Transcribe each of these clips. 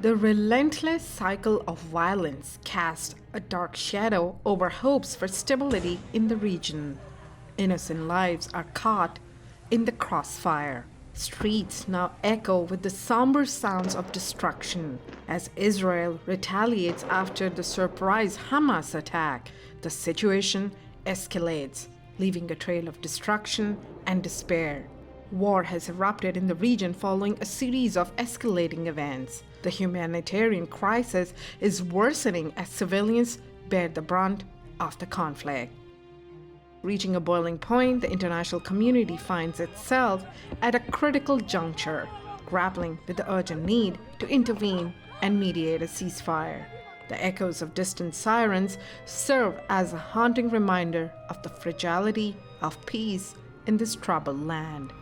The relentless cycle of violence casts a dark shadow over hopes for stability in the region. Innocent lives are caught in the crossfire. Streets now echo with the somber sounds of destruction. As Israel retaliates after the surprise Hamas attack, the situation escalates, leaving a trail of destruction and despair. War has erupted in the region following a series of escalating events. The humanitarian crisis is worsening as civilians bear the brunt of the conflict. Reaching a boiling point, the international community finds itself at a critical juncture, grappling with the urgent need to intervene and mediate a ceasefire. The echoes of distant sirens serve as a haunting reminder of the fragility of peace in this troubled land.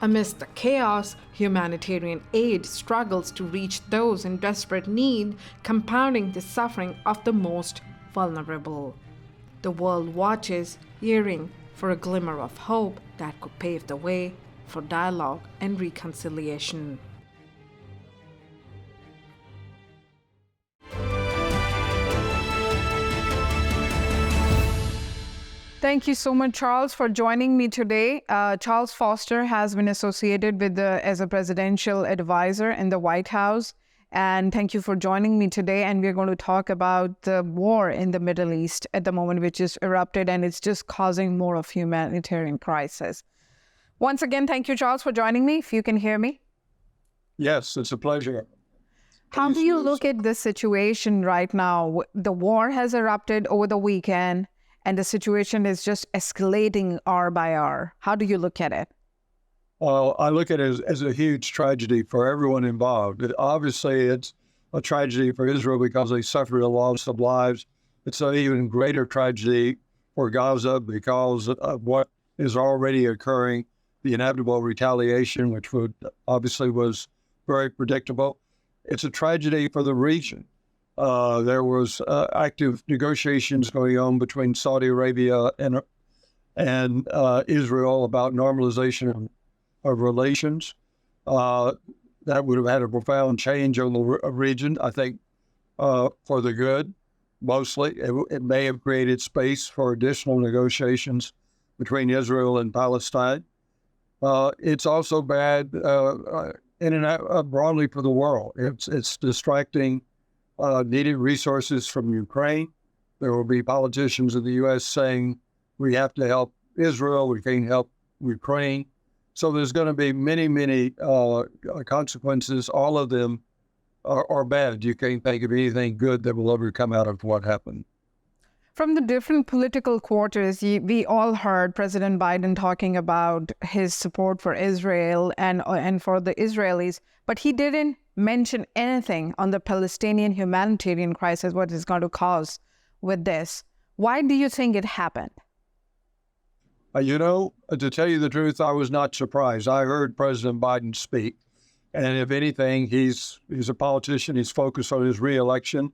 Amidst the chaos, humanitarian aid struggles to reach those in desperate need, compounding the suffering of the most vulnerable. The world watches, yearning for a glimmer of hope that could pave the way for dialogue and reconciliation. Thank you so much, Charles, for joining me today. Charles Foster has been associated with as a presidential advisor in the White House. And thank you for joining me today. And we're going to talk about the war in the Middle East at the moment, which is erupted, and it's just causing more of humanitarian crisis. Once again, thank you, Charles, for joining me. If you can hear me. Yes, it's a pleasure. How do you look at this situation right now? The war has erupted over the weekend, and the situation is just escalating hour by hour. How do you look at it? Well, I look at it as a huge tragedy for everyone involved. Obviously, it's a tragedy for Israel because they suffered a loss of lives. It's an even greater tragedy for Gaza because of what is already occurring, the inevitable retaliation, which obviously was very predictable. It's a tragedy for the region. There was active negotiations going on between Saudi Arabia and Israel about normalization of relations. That would have had a profound change on the region, I think, for the good, mostly. It may have created space for additional negotiations between Israel and Palestine. It's also bad in and out broadly for the world. It's distracting needed resources from Ukraine. There will be politicians in the U.S. saying we have to help Israel, we can't help Ukraine. So there's going to be many consequences. All of them are bad. You can't think of anything good that will ever come out of what happened. From the different political quarters, we all heard President Biden talking about his support for Israel and for the Israelis, but he didn't mention anything on the Palestinian humanitarian crisis, what it's going to cause with this. Why do you think it happened? To tell you the truth, I was not surprised. I heard President Biden speak, and if anything, he's a politician. He's focused on his reelection.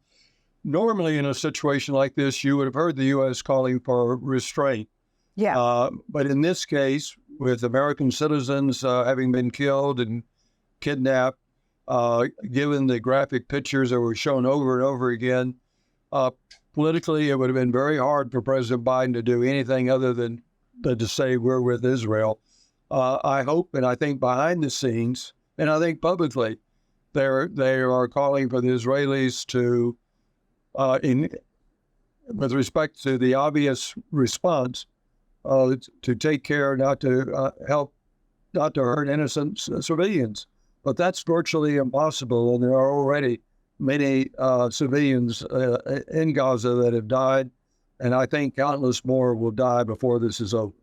Normally, in a situation like this, you would have heard the U.S. calling for restraint. Yeah. But in this case, with American citizens having been killed and kidnapped, given the graphic pictures that were shown over and over again, politically, it would have been very hard for President Biden to do anything other than to say we're with Israel. I hope, and I think behind the scenes, and I think publicly, they are calling for the Israelis to, with respect to the obvious response, to take care not to hurt innocent civilians. But that's virtually impossible, and there are already many civilians in Gaza that have died, and I think countless more will die before this is over.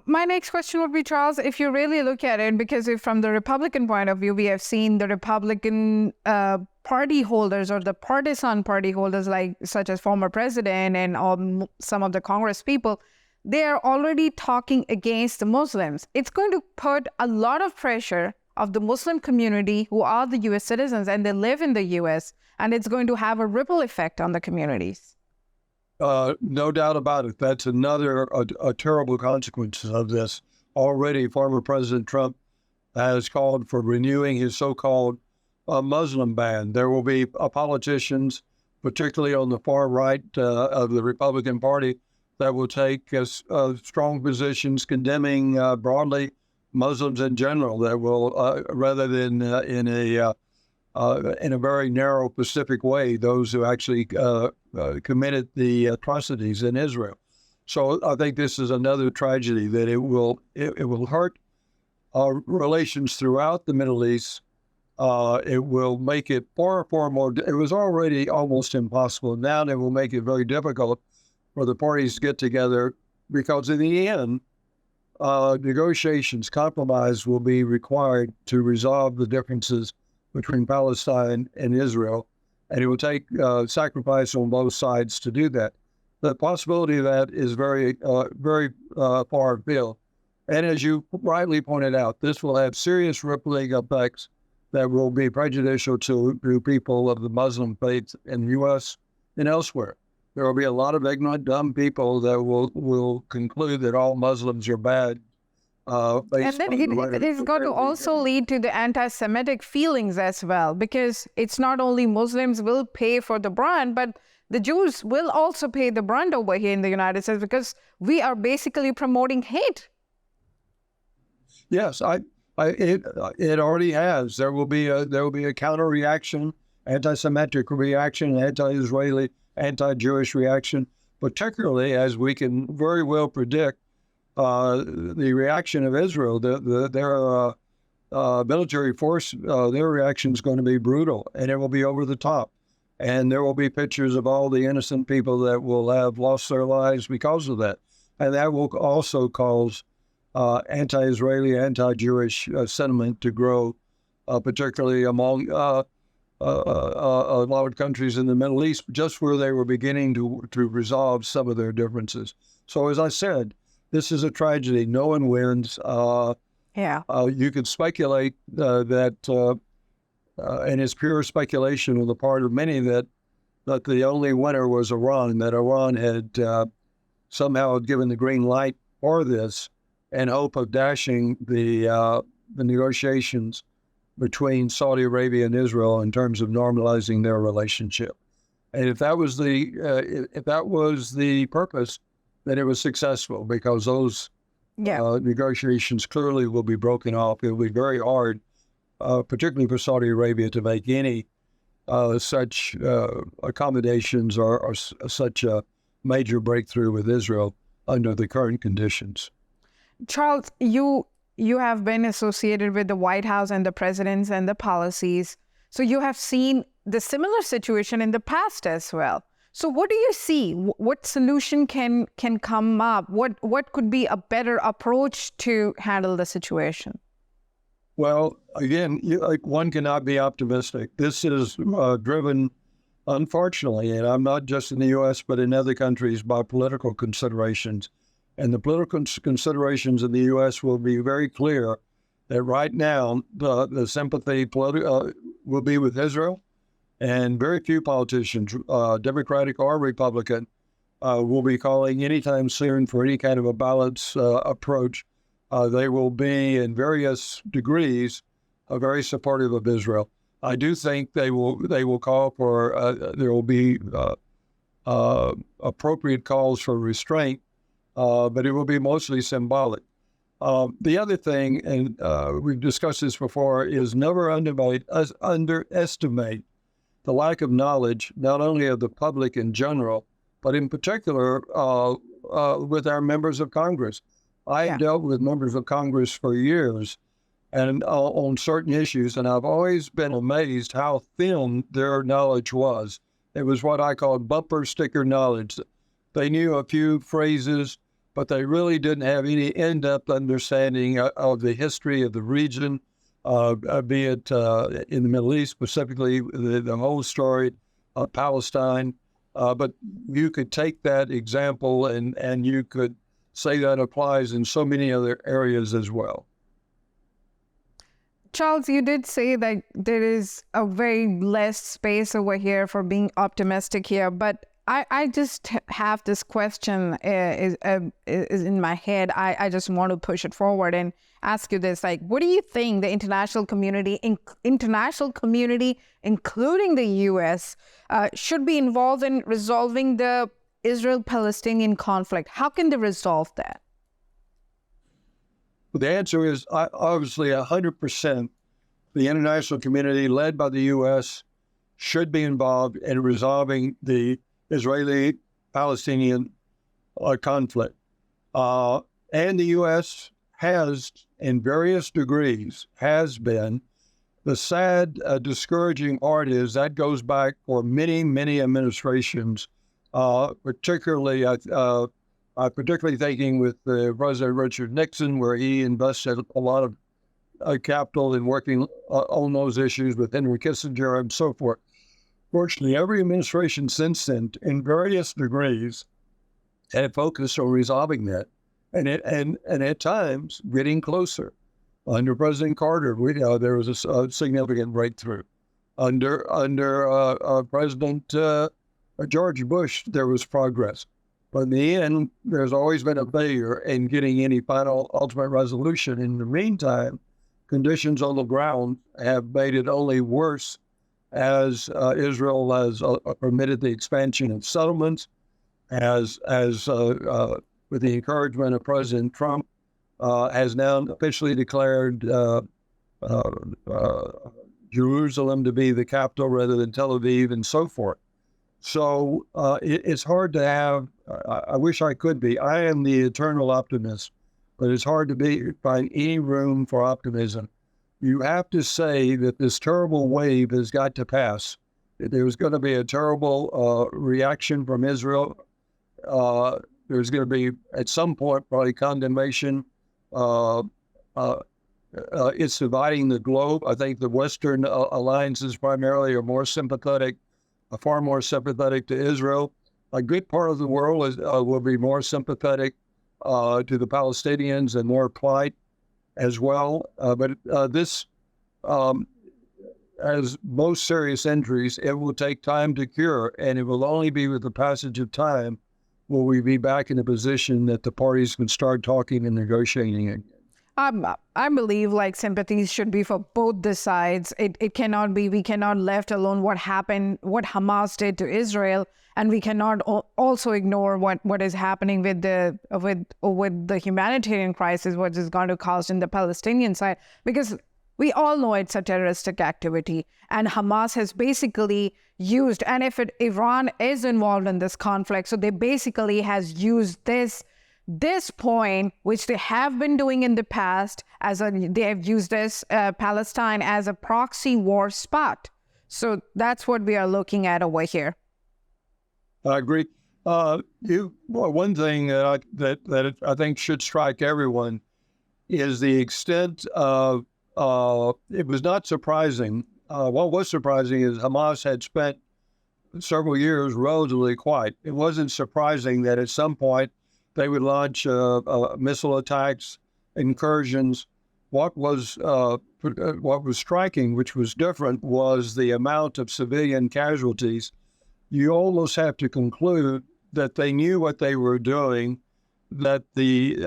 My next question would be, Charles, if you really look at it, because if from the Republican point of view, we have seen the Republican party holders or the partisan party holders, such as former president and some of the Congress people, they are already talking against the Muslims. It's going to put a lot of pressure of the Muslim community who are the U.S. citizens and they live in the U.S., and it's going to have a ripple effect on the communities. No doubt about it. That's another terrible consequence of this. Already, former President Trump has called for renewing his so-called a Muslim ban. There will be politicians, particularly on the far right of the Republican Party, that will take strong positions condemning broadly Muslims in general. That will, rather than in a very narrow, specific way, those who actually committed the atrocities in Israel. So I think this is another tragedy that it will hurt our relations throughout the Middle East. It will make it far more. It was already almost impossible. Now it will make it very difficult for the parties to get together, because in the end, negotiations, compromise will be required to resolve the differences between Palestine and Israel, and it will take sacrifice on both sides to do that. The possibility of that is very far afield. And as you rightly pointed out, this will have serious rippling effects that will be prejudicial to people of the Muslim faith in the U.S. and elsewhere. There will be a lot of ignorant, dumb people that will conclude that all Muslims are bad. And then it is going to also lead to the anti-Semitic feelings as well, because it's not only Muslims will pay for the brunt, but the Jews will also pay the brunt over here in the United States, because we are basically promoting hate. Yes, it already has. There will be a counter reaction, anti-Semitic reaction, anti-Israeli, anti-Jewish reaction, particularly as we can very well predict the reaction of Israel. Their military force, their reaction is going to be brutal, and it will be over the top. And there will be pictures of all the innocent people that will have lost their lives because of that. And that will also cause anti-Israeli, anti-Jewish sentiment to grow, particularly among a lot of countries in the Middle East, just where they were beginning to resolve some of their differences. So as I said, this is a tragedy. No one wins. You could speculate that, and it's pure speculation on the part of many, that the only winner was Iran, that Iran had somehow given the green light for this in hope of dashing the negotiations between Saudi Arabia and Israel in terms of normalizing their relationship. And if that was the purpose, then it was successful, because those negotiations clearly will be broken off. It will be very hard, particularly for Saudi Arabia, to make any such accommodations or such a major breakthrough with Israel under the current conditions. Charles, you have been associated with the White House and the presidents and the policies. So you have seen the similar situation in the past as well. So what do you see? What solution can come up? What could be a better approach to handle the situation? Well, again, one cannot be optimistic. This is driven, unfortunately, and I'm not just in the U.S., but in other countries, by political considerations. And the political considerations in the U.S. will be very clear that right now the sympathy will be with Israel, and very few politicians, Democratic or Republican, will be calling anytime soon for any kind of a balanced approach. They will be, in various degrees, very supportive of Israel. I do think they will call for there will be appropriate calls for restraint. But it will be mostly symbolic. The other thing, and we've discussed this before, is never underestimate the lack of knowledge, not only of the public in general, but in particular with our members of Congress. I have dealt with members of Congress for years and on certain issues, and I've always been amazed how thin their knowledge was. It was what I call bumper sticker knowledge. They knew a few phrases, but they really didn't have any in-depth understanding of the history of the region, be it in the Middle East, specifically the whole story of Palestine. But you could take that example and you could say that applies in so many other areas as well. Charles, you did say that there is a very less space over here for being optimistic here, but I just have this question is in my head. I just want to push it forward and ask you this: like, what do you think the international community, including the U.S., should be involved in resolving the Israel-Palestinian conflict? How can they resolve that? The answer is obviously 100%. The international community, led by the U.S., should be involved in resolving the Israeli-Palestinian conflict. And the U.S. has, in various degrees, has been. The sad, discouraging part is that goes back for many, many administrations, particularly thinking with President Richard Nixon, where he invested a lot of capital in working on those issues with Henry Kissinger and so forth. Fortunately, every administration since then, in various degrees, had focused on resolving that, and at times getting closer. Under President Carter, there was a significant breakthrough. Under President George Bush, there was progress. But in the end, there's always been a failure in getting any final ultimate resolution. In the meantime, conditions on the ground have made it only worse as Israel has permitted the expansion of settlements, as with the encouragement of President Trump, has now officially declared Jerusalem to be the capital rather than Tel Aviv and so forth. So it's hard to have, I wish I could be. I am the eternal optimist, but it's hard to find any room for optimism. You have to say that this terrible wave has got to pass. There's going to be a terrible reaction from Israel. There's going to be, at some point, probably condemnation. It's dividing the globe. I think the Western alliances primarily are far more sympathetic to Israel. A good part of the world will be more sympathetic to the Palestinians and more plight as well. But this, as most serious injuries, it will take time to cure, and it will only be with the passage of time will we be back in a position that the parties can start talking and negotiating again. I believe like sympathies should be for both the sides. It cannot be, we cannot left alone what happened, what Hamas did to Israel, and we cannot also ignore what is happening with the humanitarian crisis, what is going to cause in the Palestinian side, because we all know it's a terroristic activity, and Hamas has basically used, and if Iran is involved in this conflict, so they basically has used this point, which they have been doing in the past, they have used this Palestine as a proxy war spot. So that's what we are looking at over here. I agree. One thing that I think should strike everyone is the extent of. It was not surprising. What was surprising is Hamas had spent several years relatively quiet. It wasn't surprising that at some point they would launch missile attacks, incursions. What was striking, which was different, was the amount of civilian casualties. You almost have to conclude that they knew what they were doing, that it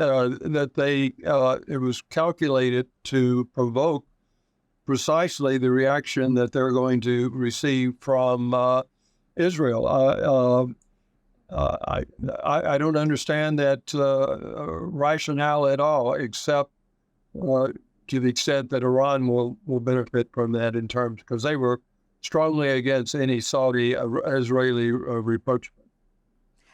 was calculated to provoke precisely the reaction that they're going to receive from Israel. I don't understand that rationale at all, except to the extent that Iran will benefit from that in terms, because they were strongly against any Saudi-Israeli rapprochement.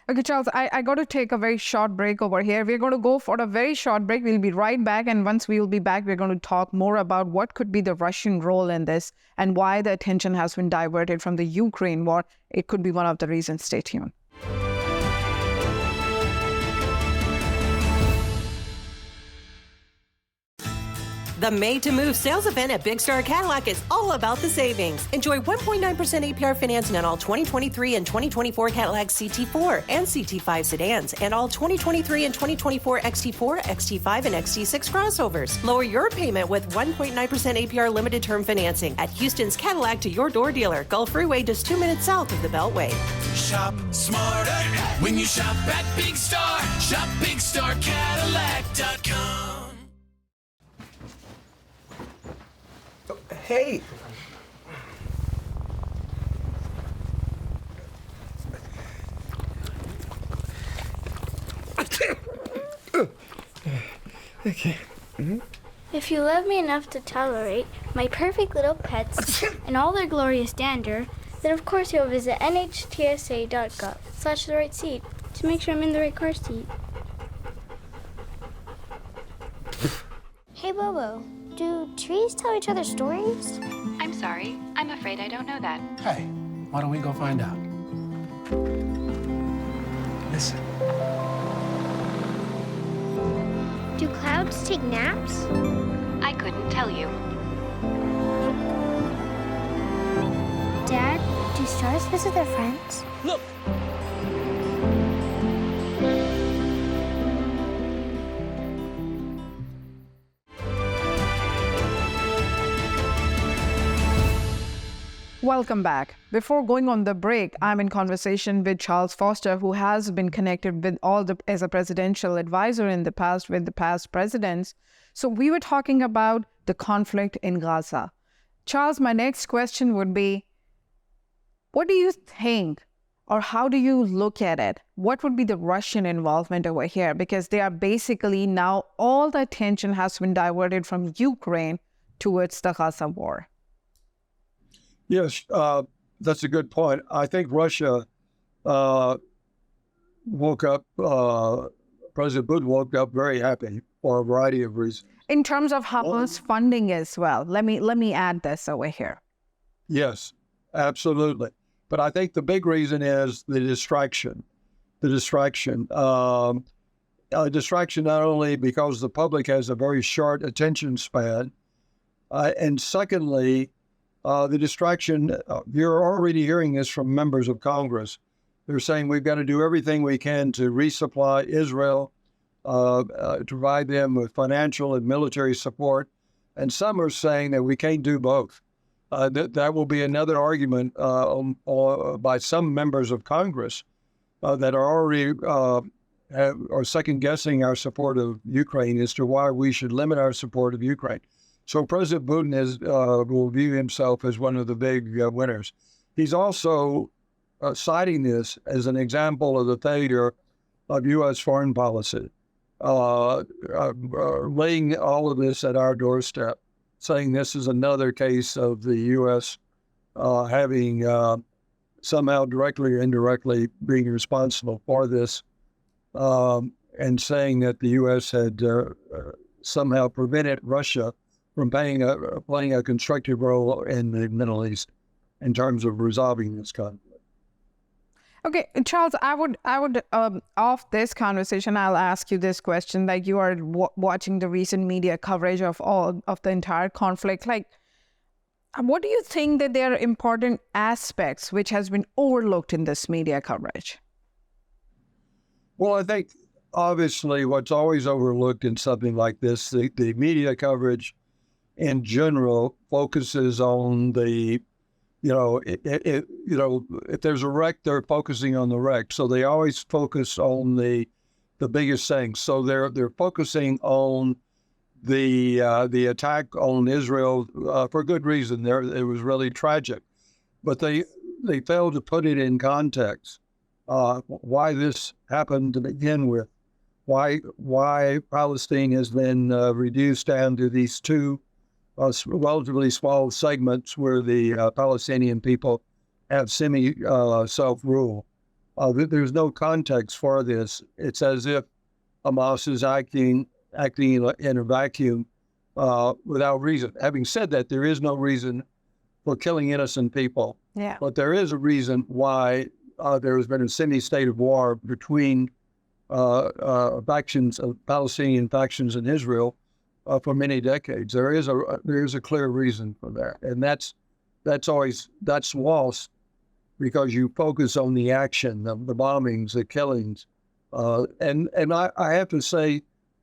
Okay, Charles, I got to take a very short break over here. We're going to go for a very short break. We'll be right back. And once we will be back, we're going to talk more about what could be the Russian role in this and why the attention has been diverted from the Ukraine war. It could be one of the reasons. Stay tuned. The Made to Move sales event at Big Star Cadillac is all about the savings. Enjoy 1.9% APR financing on all 2023 and 2024 Cadillac CT4 and CT5 sedans and all 2023 and 2024 XT4, XT5, and XT6 crossovers. Lower your payment with 1.9% APR limited term financing at Houston's Cadillac to your door dealer. Gulf Freeway just 2 minutes south of the Beltway. Shop smarter when you shop at Big Star. Shop BigStarCadillac.com. Hey. Okay. If you love me enough to tolerate my perfect little pets and all their glorious dander, then of course you'll visit nhtsa.gov/the right seat to make sure I'm in the right car seat. Hey, Bobo, do trees tell each other stories? I'm sorry. I'm afraid I don't know that. Hey, why don't we go find out? Listen. Do clouds take naps? I couldn't tell you. Dad, do stars visit their friends? Look. Welcome back. Before going on the break, I'm in conversation with Charles Foster, who has been connected with as a presidential advisor in the past with the past presidents. So we were talking about the conflict in Gaza. Charles, my next question would be, what do you think, or how do you look at it? What would be the Russian involvement over here? Because they are basically now all the attention has been diverted from Ukraine towards the Gaza war. Yes, that's a good point. I think Russia woke up, President Putin woke up very happy for a variety of reasons. In terms of Hamas funding as well, let me add this over here. Yes, absolutely. But I think the big reason is the distraction. The distraction. Distraction not only because the public has a very short attention span, and secondly, the distraction, you're already hearing this from members of Congress. They're saying we've got to do everything we can to resupply Israel, to provide them with financial and military support. And some are saying that we can't do both. That will be another argument by some members of Congress that are already are second-guessing our support of Ukraine as to why we should limit our support of Ukraine. So President Putin will view himself as one of the big winners. He's also citing this as an example of the failure of U.S. foreign policy, laying all of this at our doorstep, saying this is another case of the U.S. Having somehow directly or indirectly being responsible for this, and saying that the U.S. had somehow prevented Russia from playing a constructive role in the Middle East in terms of resolving this conflict. Okay, Charles, I would off this conversation, I'll ask you this question. Like, you are watching the recent media coverage of the entire conflict. Like, what do you think that there are important aspects which has been overlooked in this media coverage? Well, I think obviously what's always overlooked in something like this, the media coverage in general focuses on the, if there's a wreck, they're focusing on the wreck. So they always focus on the biggest things. So they're focusing on the attack on Israel for good reason. It was really tragic, but they failed to put it in context. Why this happened to begin with, why Palestine has been reduced down to these two relatively small segments where the Palestinian people have self-rule. There's no context for this. It's as if Hamas is acting in a vacuum without reason. Having said that, there is no reason for killing innocent people. Yeah. But there is a reason why there has been a semi-state of war between factions, Palestinian factions in Israel, for many decades. There is a clear reason for that, and that's lost because you focus on the action, the bombings, the killings, and I have to say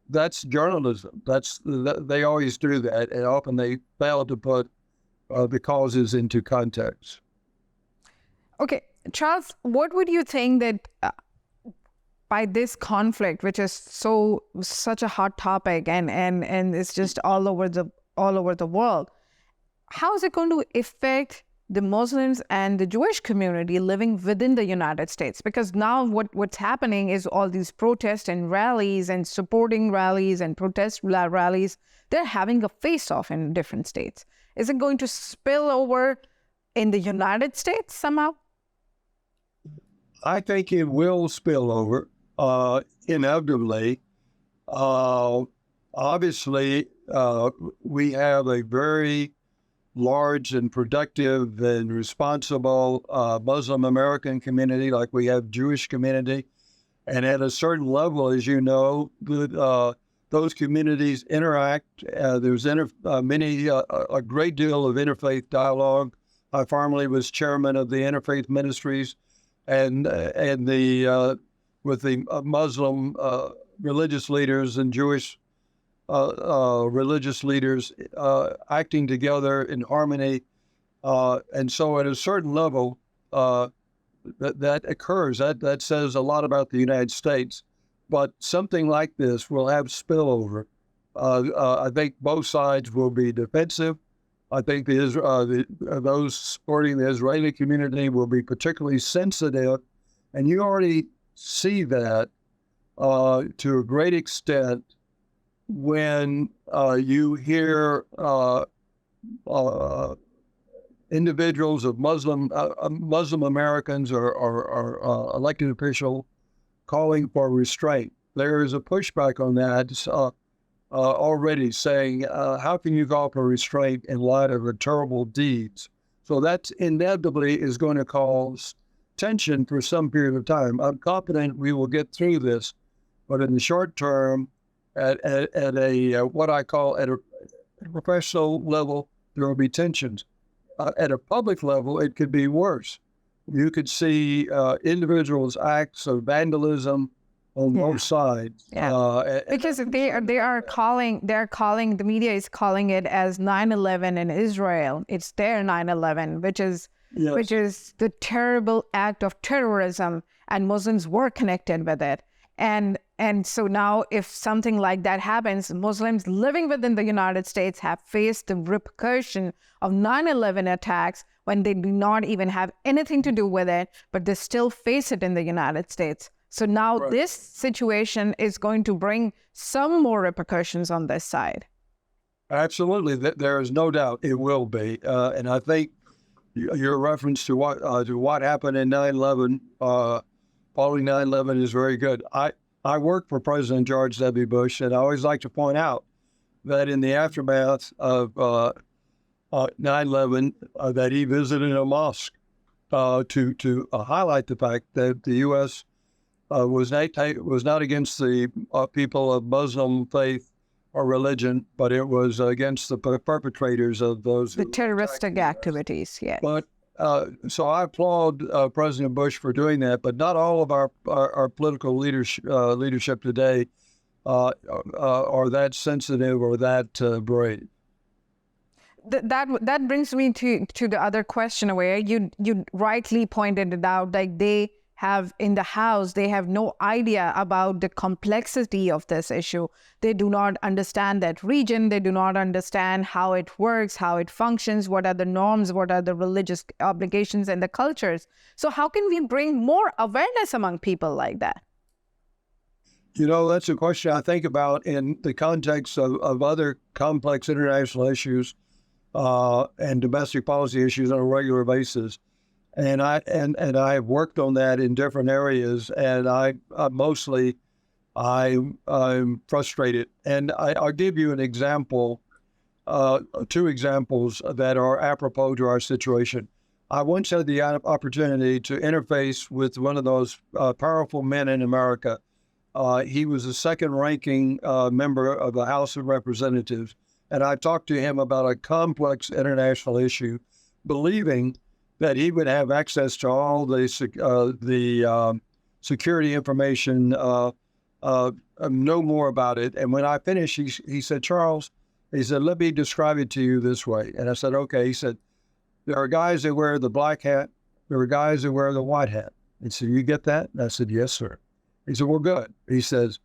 that's journalism. They always do that, and often they fail to put the causes into context. Okay, Charles, what would you think that by this conflict, which is such a hot topic and it's just all over the world, how is it going to affect the Muslims and the Jewish community living within the United States? Because now what's happening is all these protests and rallies and supporting rallies and protest rallies, they're having a face-off in different states. Is it going to spill over in the United States somehow? I think it will spill over, inevitably. Obviously, we have a very large and productive and responsible Muslim American community, like we have Jewish community. And at a certain level, as you know, those communities interact. There's a great deal of interfaith dialogue. I formerly was chairman of the Interfaith Ministries, and with the Muslim religious leaders and Jewish religious leaders acting together in harmony. And so at a certain level, that occurs. That says a lot about the United States. But something like this will have spillover. I think both sides will be defensive. I think those supporting the Israeli community will be particularly sensitive. And you already see that to a great extent when you hear individuals of Muslim Americans or elected officials calling for restraint. There is a pushback on that already, saying, how can you call for restraint in light of the terrible deeds? So that inevitably is going to cause tension for some period of time. I'm confident we will get through this, but in the short term, at a what I call at a professional level, there will be tensions. At a public level, it could be worse. You could see individuals' acts of vandalism on both sides. Yeah. Because they're calling the media is calling it as 9/11 in Israel. It's their 9/11, which is the terrible act of terrorism, and Muslims were connected with it. And so now if something like that happens, Muslims living within the United States have faced the repercussion of 9/11 attacks when they do not even have anything to do with it, but they still face it in the United States. So now this situation is going to bring some more repercussions on this side. Absolutely. There is no doubt it will be. And I think your reference to what happened in 9/11, following 9/11 is very good. I worked for President George W. Bush, and I always like to point out that in the aftermath of 9/11, that he visited a mosque to highlight the fact that the U.S. Was not against the people of Muslim faith or religion, but it was against the perpetrators of those terroristic activities. Yeah. But so I applaud President Bush for doing that. But not all of our political leadership today are that sensitive or that brave. That brings me to the other question, where you rightly pointed it out, like they have in the House, they have no idea about the complexity of this issue. They do not understand that region. They do not understand how it works, how it functions, what are the norms, what are the religious obligations and the cultures. So how can we bring more awareness among people like that? You know, that's a question I think about in the context of other complex international issues and domestic policy issues on a regular basis. And I have worked on that in different areas, and I'm frustrated. And I'll give you an example, two examples that are apropos to our situation. I once had the opportunity to interface with one of those powerful men in America, He was the second-ranking member of the House of Representatives, and I talked to him about a complex international issue, believing that he would have access to all the security information, know more about it. And when I finished, he said, Charles, he said, let me describe it to you this way. And I said, okay. He said, there are guys that wear the black hat. There are guys that wear the white hat. He said, you get that? And I said, yes, sir. He said, well, good. He says,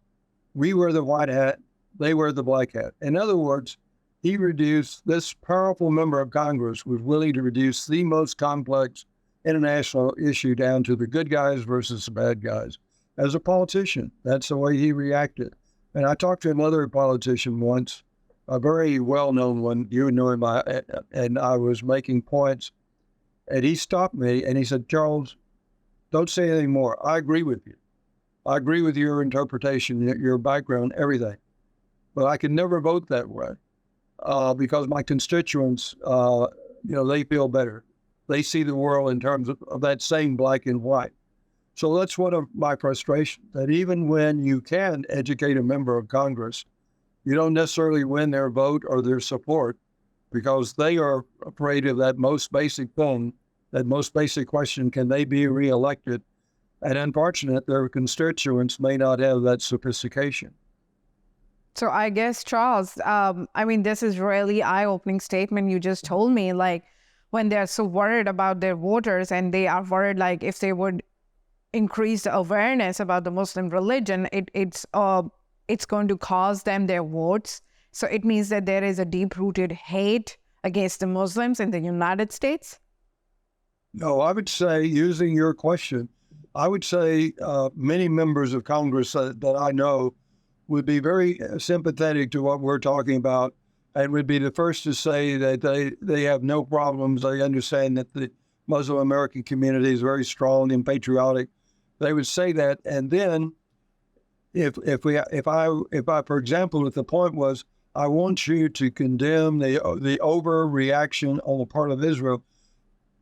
we wear the white hat. They wear the black hat. In other words, he reduced, this powerful member of Congress was willing to reduce the most complex international issue down to the good guys versus the bad guys. As a politician, that's the way he reacted. And I talked to another politician once, a very well-known one, you know him, and I was making points, and he stopped me and he said, Charles, don't say anything more. I agree with you. I agree with your interpretation, your background, everything. But I can never vote that way because my constituents, they feel better. They see the world in terms of that same black and white. So that's one of my frustrations, that even when you can educate a member of Congress, you don't necessarily win their vote or their support because they are afraid of that most basic thing, that most basic question, can they be reelected? And unfortunately, their constituents may not have that sophistication. So I guess, Charles, this is really eye-opening statement you just told me, like when they're so worried about their voters and they are worried, like if they would increase the awareness about the Muslim religion, it's going to cost them their votes. So it means that there is a deep-rooted hate against the Muslims in the United States? No, I would say, using your question, I would say many members of Congress that I know would be very sympathetic to what we're talking about and would be the first to say that they have no problems. They understand that the Muslim American community is very strong and patriotic. They would say that. And then if I, for example, if the point was, I want you to condemn the overreaction on the part of Israel,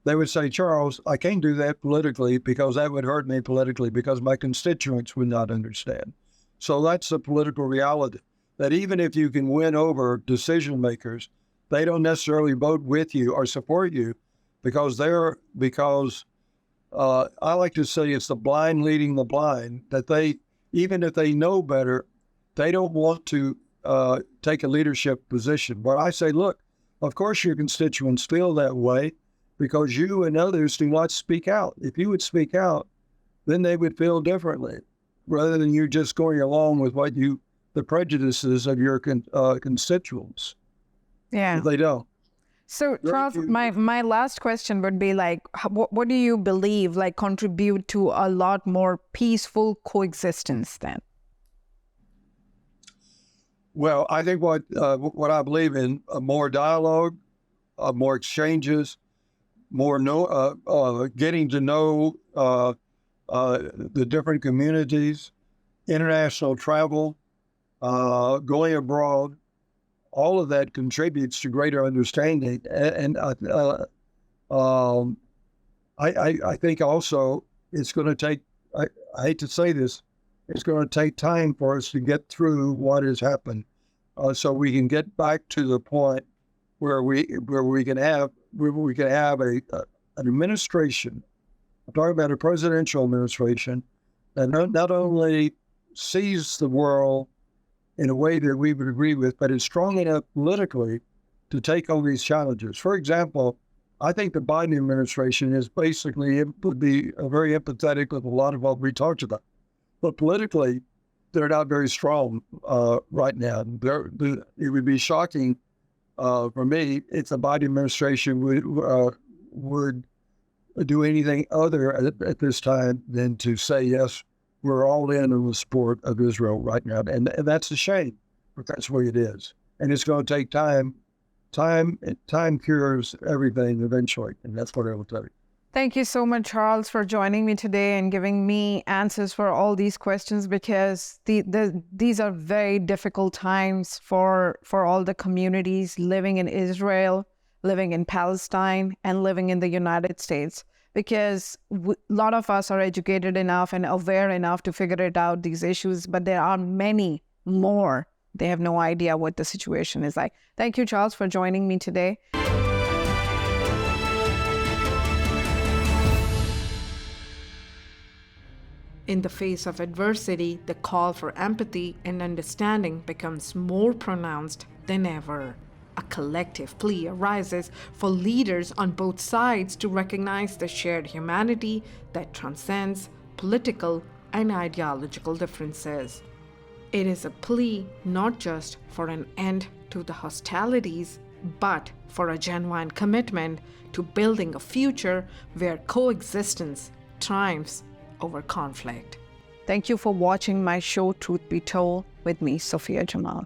they would say, Charles, I can't do that politically because that would hurt me politically because my constituents would not understand. So that's the political reality, that even if you can win over decision makers, they don't necessarily vote with you or support you because I like to say it's the blind leading the blind, that they, even if they know better, they don't want to take a leadership position. But I say, look, of course your constituents feel that way because you and others do not speak out. If you would speak out, then they would feel differently, rather than you just going along with the prejudices of your constituents. Yeah. They don't. So, Charles, my last question would be like, what do you believe contribute to a lot more peaceful coexistence then? Well, I think what I believe in, more dialogue, more exchanges, more getting to know the different communities, international travel, going abroad, all of that contributes to greater understanding. And I think also it's going to take, I hate to say this, it's going to take time for us to get through what has happened, so we can get back to the point where we can have an administration. I'm talking about a presidential administration that not only sees the world in a way that we would agree with, but is strong enough politically to take on these challenges. For example, I think the Biden administration is basically, it would be very empathetic with a lot of what we talked about. But politically, they're not very strong right now. It would be shocking for me if the Biden administration would do anything other at this time than to say, yes, we're all in on the support of Israel right now. And that's a shame, but that's the way it is. And it's going to take time. Time cures everything eventually. And that's what I will tell you. Thank you so much, Charles, for joining me today and giving me answers for all these questions, because these are very difficult times for all the communities living in Israel, living in Palestine, and living in the United States. because a lot of us are educated enough and aware enough to figure it out, these issues, but there are many more. They have no idea what the situation is like. Thank you, Charles, for joining me today. In the face of adversity, the call for empathy and understanding becomes more pronounced than ever. A collective plea arises for leaders on both sides to recognize the shared humanity that transcends political and ideological differences. It is a plea not just for an end to the hostilities, but for a genuine commitment to building a future where coexistence triumphs over conflict. Thank you for watching my show, Truth Be Told, with me, Sofia Jamal.